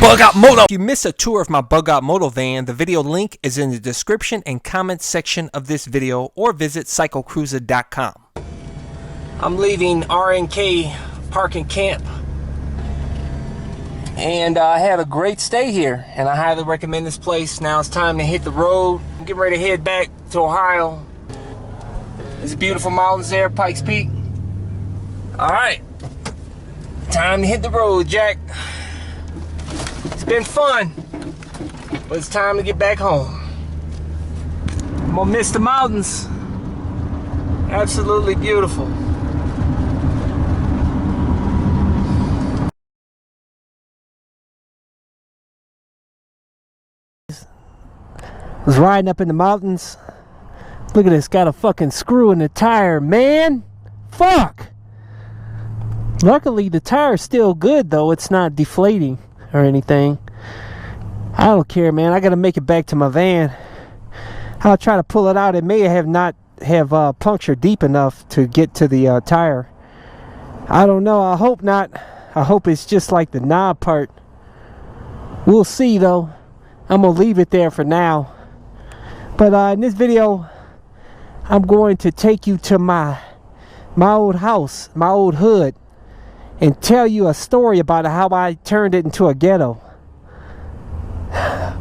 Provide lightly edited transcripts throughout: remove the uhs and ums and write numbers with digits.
Bug Out Moto. If you miss a tour of my Bug Out Moto van, the video link is in the description and comments section of this video, or visit CycleCruza.com. I'm leaving RNK Park and Camp, and I had a great stay here, and I highly recommend this place. Now it's time to hit the road. I'm getting ready to head back to Ohio. There's beautiful mountains there, Pikes Peak. All right, time to hit the road, Jack. It's been fun, but it's time to get back home. I'm gonna miss the mountains. Absolutely beautiful. Was riding up in the mountains. Look at this, got a fucking screw in the tire, man. Fuck. Luckily the tire's still good though, it's not deflating or anything. I don't care, man. I gotta make it back to my van. I'll try to pull it out. It may have not have punctured deep enough to get to the tire. I don't know. I hope not. I hope it's just like the knob part. We'll see though. I'm gonna leave it there for now. But in this video, I'm going to take you to my old house, my old hood, and tell you a story about how I turned it into a ghetto.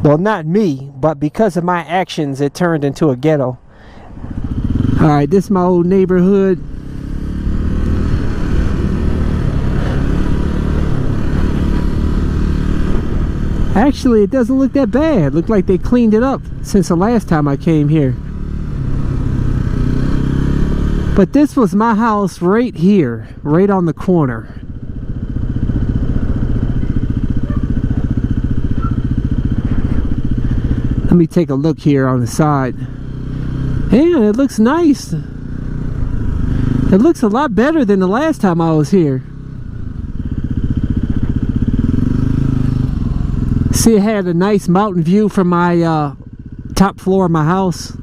Well, not me, but because of my actions, it turned into a ghetto. Alright, this is my old neighborhood. Actually, it doesn't look that bad. Looked like they cleaned it up since the last time I came here. But this was my house right here, right on the corner. Let me take a look here on the side. Man, it looks nice. It looks a lot better than the last time I was here. See, I had a nice mountain view from my top floor of my house.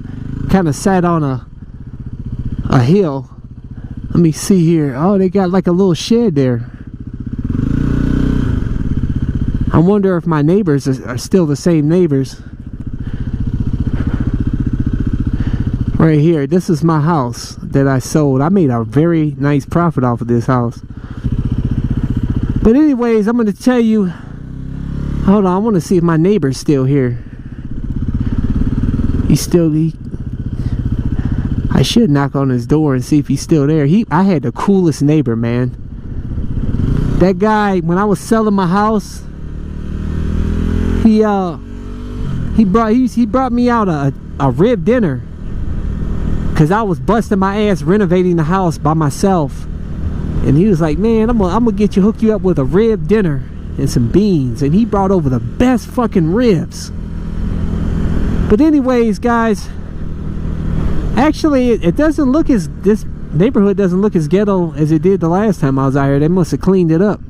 Kind of sat on a hill. Let me see here. Oh, they got like a little shed there. I wonder if my neighbors are still the same neighbors. Right here, this is my house that I sold. I made a very nice profit off of this house. But anyways, I'm going to tell you. Hold on, I want to see if my neighbor's still here. I should knock on his door and see if he's still there. I had the coolest neighbor, man. That guy, when I was selling my house, he brought me out a rib dinner. Cause I was busting my ass renovating the house by myself, and he was like, "Man, I'm gonna hook you up with a rib dinner and some beans." And he brought over the best fucking ribs. But anyways, guys, actually, it doesn't look as this neighborhood doesn't look as ghetto as it did the last time I was out here. They must have cleaned it up.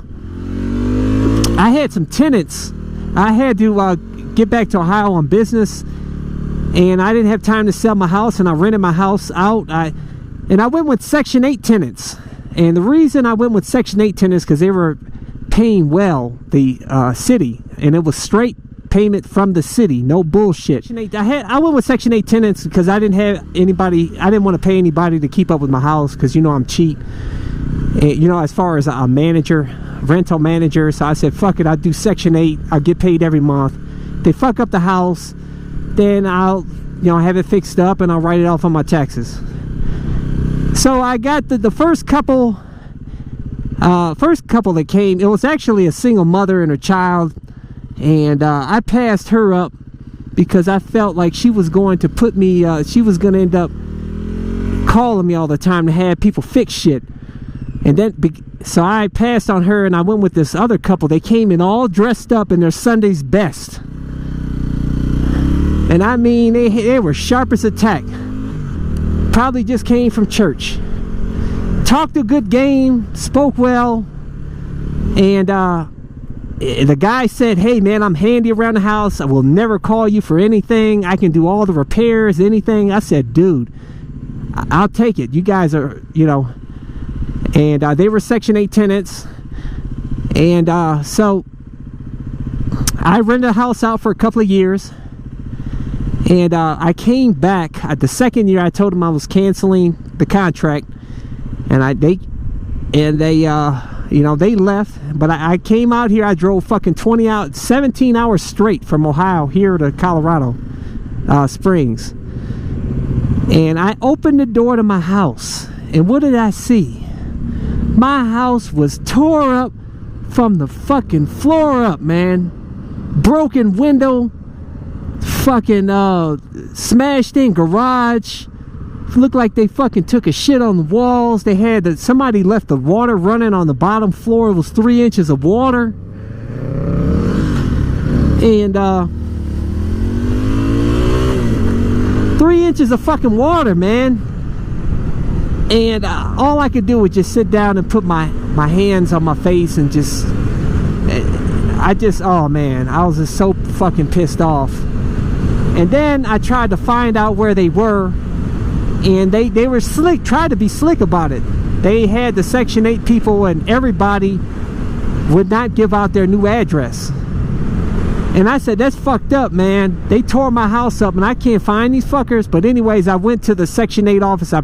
I had some tenants. I had to get back to Ohio on business. And I didn't have time to sell my house, and I rented my house out. And I went with Section 8 tenants. And the reason I went with Section 8 tenants because they were paying well, the city, and it was straight payment from the city, no bullshit. I went with Section 8 tenants because I didn't have anybody. I didn't want to pay anybody to keep up with my house because, you know, I'm cheap. And, you know, as far as a manager, rental manager, so I said, fuck it, I'll do Section 8. I'll get paid every month. They fuck up the house, then I'll, you know, have it fixed up and I'll write it off on my taxes. So I got the first couple that came. It was actually a single mother and her child, and I passed her up because I felt like she was going to put me, she was going to end up calling me all the time to have people fix shit. And then, so I passed on her and I went with this other couple. They came in all dressed up in their Sunday's best. And I mean, they were sharp as a tack. Probably just came from church. Talked a good game, spoke well. And the guy said, "Hey man, I'm handy around the house. I will never call you for anything. I can do all the repairs, anything." I said, "Dude, I'll take it. You guys are, you know." And they were Section 8 tenants. And so I rented a house out for a couple of years, and I came back at the second year. I told them I was canceling the contract, and they you know, they left. But I came out here. I drove fucking 17 hours straight from Ohio here to Colorado Springs, and I opened the door to my house, and what did I see? My house was tore up from the fucking floor up, man. Broken window, fucking smashed in garage. Looked like they fucking took a shit on the walls. They had somebody left the water running on the bottom floor. It was 3 inches of water, and 3 inches of fucking water, man. And all I could do was just sit down and put my hands on my face and just, oh man, I was just so fucking pissed off. And then I tried to find out where they were, and they were slick, tried to be slick about it. They had the Section 8 people, and everybody would not give out their new address. And I said, that's fucked up, man. They tore my house up and I can't find these fuckers. But anyways, I went to the Section 8 office. I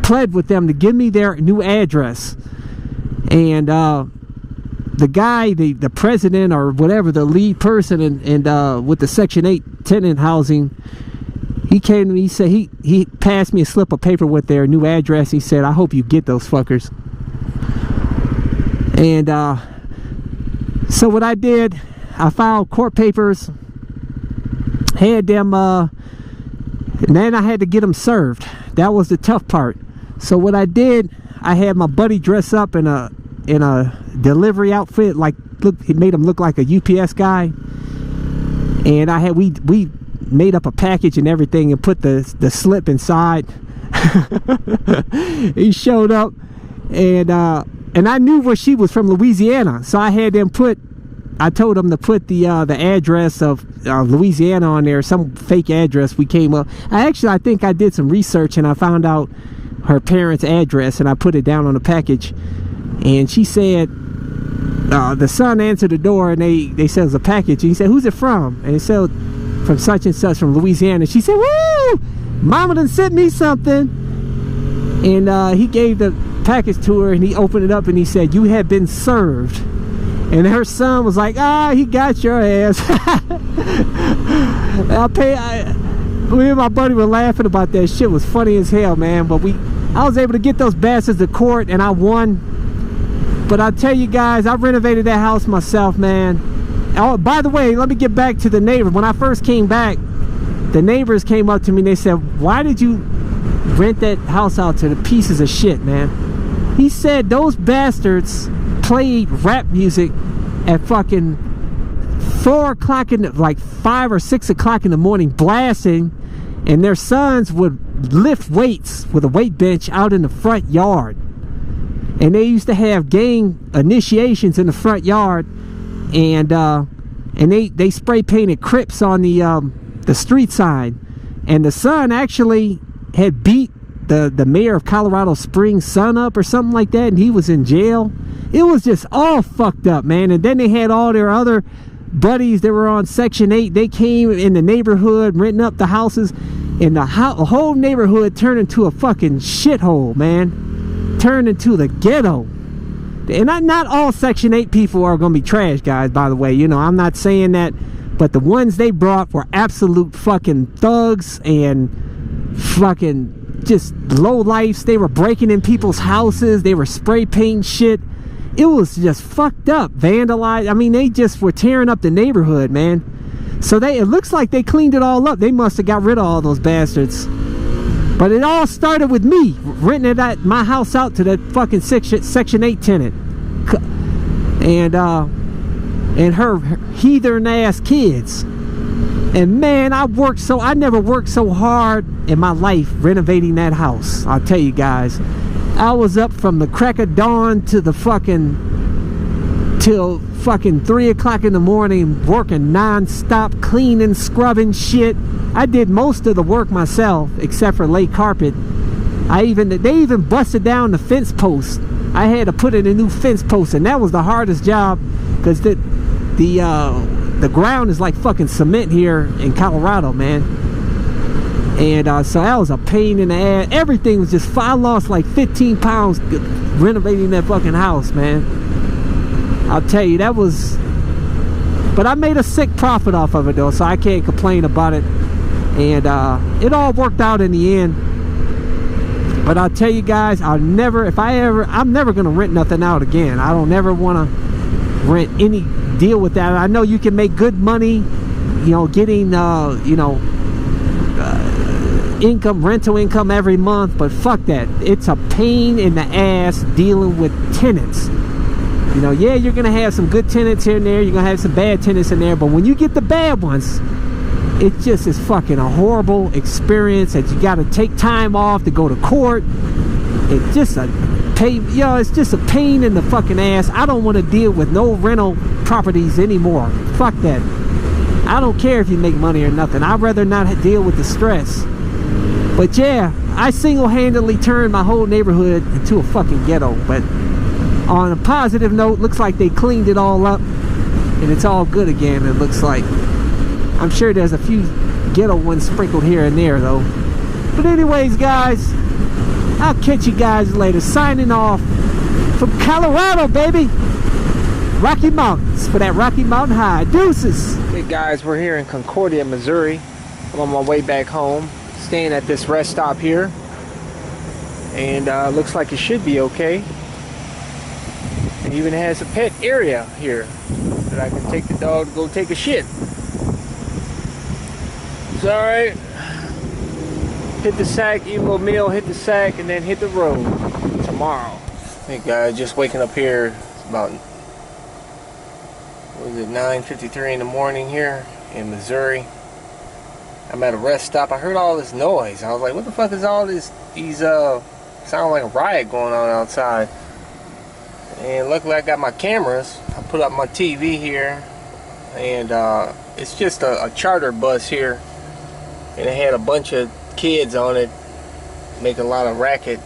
pled with them to give me their new address. And the guy, the president or whatever, the lead person and with the Section 8 tenant housing, he came to me, he said, he passed me a slip of paper with their new address. He said, I hope you get those fuckers. And so what I did, I filed court papers, had them, and then I had to get them served. That was the tough part. So what I did, I had my buddy dress up in a delivery outfit, like he made him look like a UPS guy, and we made up a package and everything and put the slip inside. He showed up, and I knew where she was from, Louisiana, so I had them I told them to put the address of Louisiana on there, some fake address we came up. I think I did some research and I found out her parents' address, and I put it down on the package. And she said, the son answered the door, and they said it was a package. And he said, who's it from? And he said, from such and such, from Louisiana. She said, woo! Mama done sent me something. And he gave the package to her, and he opened it up, and he said, you have been served. And her son was like, he got your ass. Me and my buddy were laughing about that shit. It was funny as hell, man. But I was able to get those bastards to court, and I won. But I'll tell you guys, I renovated that house myself, man. Oh, by the way, let me get back to the neighbor. When I first came back, the neighbors came up to me and they said, why did you rent that house out to the pieces of shit, man? He said those bastards played rap music at fucking 4 o'clock like 5 or 6 o'clock in the morning, blasting, and their sons would lift weights with a weight bench out in the front yard. And they used to have gang initiations in the front yard, and they spray painted Crips on the street sign. And the son actually had beat the mayor of Colorado Springs' son up or something like that, and he was in jail. It was just all fucked up, man. And then they had all their other buddies that were on Section 8. They came in the neighborhood, renting up the houses, and the whole neighborhood turned into a fucking shithole, man. Turned into the ghetto. And not all Section 8 people are gonna be trash, guys, by the way. You know, I'm not saying that, but the ones they brought were absolute fucking thugs and fucking just low lifes. They were breaking in people's houses. They were spray painting shit. It was just fucked up, vandalized. I mean, they just were tearing up the neighborhood, man. So it looks like they cleaned it all up. They must have got rid of all those bastards. But it all started with me renting my house out to that fucking Section 8 tenant, and her heathen ass kids. And man, I never worked so hard in my life renovating that house. I'll tell you guys, I was up from the crack of dawn to till fucking 3 o'clock in the morning, working non-stop, cleaning, scrubbing shit. I did most of the work myself, except for lay carpet. They even busted down the fence post. I had to put in a new fence post, and that was the hardest job, because the the ground is like fucking cement here in Colorado, man. And so that was a pain in the ass. Everything was just, I lost like 15 pounds renovating that fucking house, man. I'll tell you, that was, but I made a sick profit off of it though, so I can't complain about it. And it all worked out in the end. But I'll tell you guys, I'm never gonna rent nothing out again. I don't ever want to rent any deal with that. I know you can make good money, you know, getting you know, rental income every month, but fuck that. It's a pain in the ass dealing with tenants. You know, yeah, you're gonna have some good tenants here and there, you're gonna have some bad tenants in there, but when you get the bad ones, it just is fucking a horrible experience that you gotta take time off to go to court. It's just a pain, you know, it's just a pain in the fucking ass. I don't want to deal with no rental properties anymore. Fuck that. I don't care if you make money or nothing. I'd rather not deal with the stress. But yeah, I single-handedly turned my whole neighborhood into a fucking ghetto. But on a positive note, looks like they cleaned it all up and it's all good again. It looks like. I'm sure there's a few ghetto ones sprinkled here and there though. But anyways, guys, I'll catch you guys later. Signing off from Colorado, baby. Rocky Mountains for that Rocky Mountain High. Deuces. Hey guys, we're here in Concordia, Missouri. I'm on my way back home, staying at this rest stop here, and looks like it should be okay. It even has a pet area here that I can take the dog to go take a shit. It's alright. Hit the sack, eat a little meal, hit the sack, and then hit the road tomorrow. Hey guys, just waking up here. It's about, what is it, 9:53 in the morning here in Missouri. I'm at a rest stop. I heard all this noise. I was like, what the fuck is all this? Sound like a riot going on outside. And luckily I got my cameras. I put up my TV here, and it's just a charter bus here, and it had a bunch of kids on it making a lot of racket.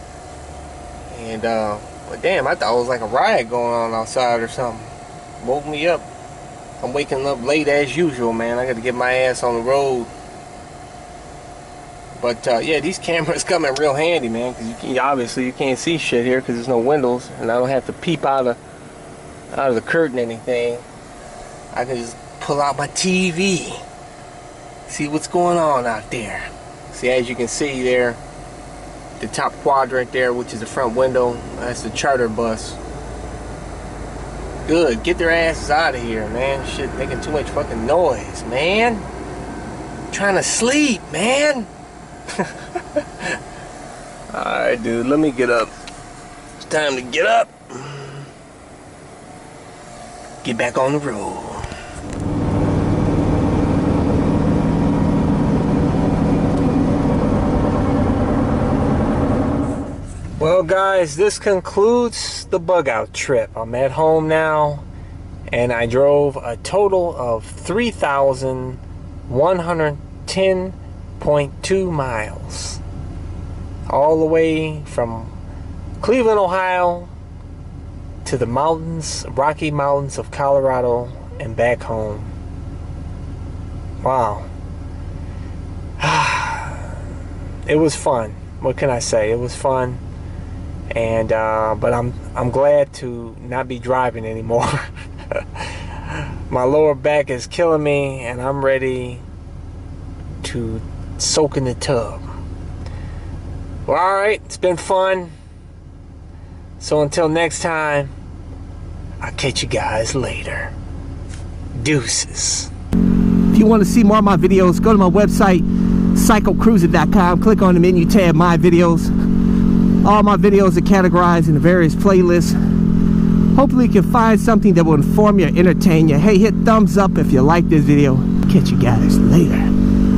And but damn, I thought it was like a riot going on outside or something. Woke me up. I'm waking up late as usual, man. I got to get my ass on the road. But yeah, these cameras come in real handy, man, because obviously you can't see shit here because there's no windows, and I don't have to peep out of the curtain or anything. I can just pull out my TV, see what's going on out there. See, as you can see there, the top quadrant there, which is the front window, that's the charter bus. Good, get their asses out of here, man. Shit, making too much fucking noise, man. I'm trying to sleep, man. Alright, dude, let me get up. It's time to get up. Get back on the road. Well, guys, this concludes the bug out trip. I'm at home now, and I drove a total of 3,110.2 miles, all the way from Cleveland, Ohio to the mountains, Rocky Mountains of Colorado, and back home. Wow. It was fun. What can I say? It was fun. And but I'm glad to not be driving anymore. My lower back is killing me, and I'm ready to soak in the tub. Well, alright, it's been fun. So until next time, I'll catch you guys later. Deuces. If you want to see more of my videos, go to my website, CycleCruza.com. Click on the menu tab, My Videos. All my videos are categorized into various playlists. Hopefully you can find something that will inform you or entertain you. Hey, hit thumbs up if you like this video. Catch you guys later.